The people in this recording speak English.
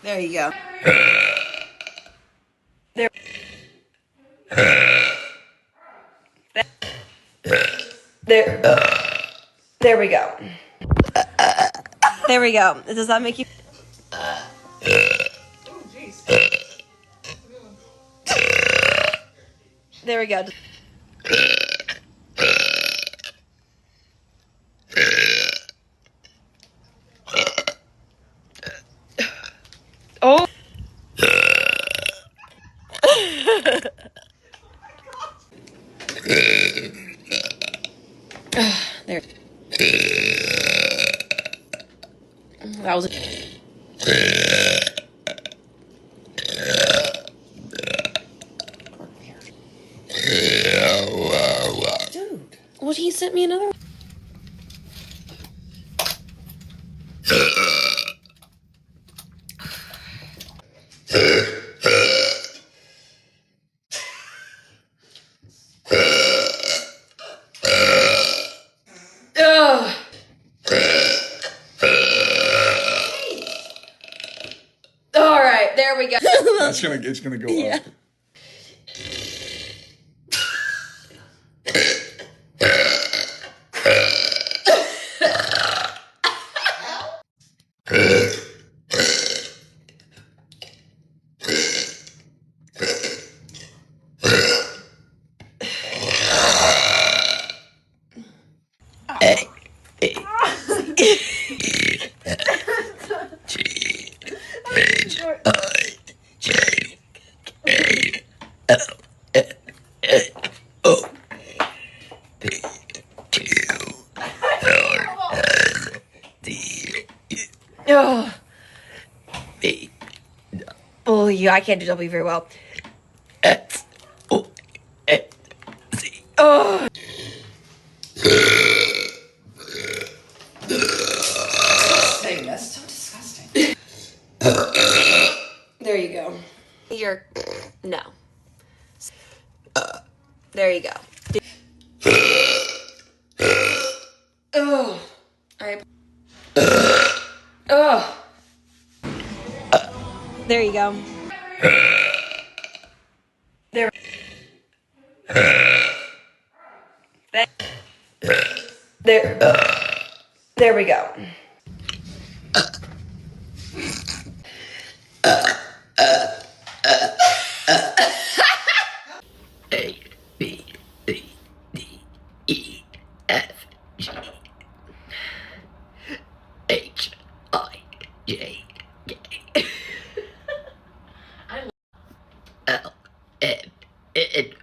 There you go. There. There we go. There we go. Does that make you? Oh, jeez. There we go. Oh. There. That was. Dude, well, he sent me another. All right, there we go. It's gonna go up. Oh, yeah, I can't do W very well. Oh. Disgusting. That's so disgusting. There you go. No. There you go. Oh. Oh. There you go. There. There we go. A, B, C, D, E, F, G, H, I, J, K, L, M, N,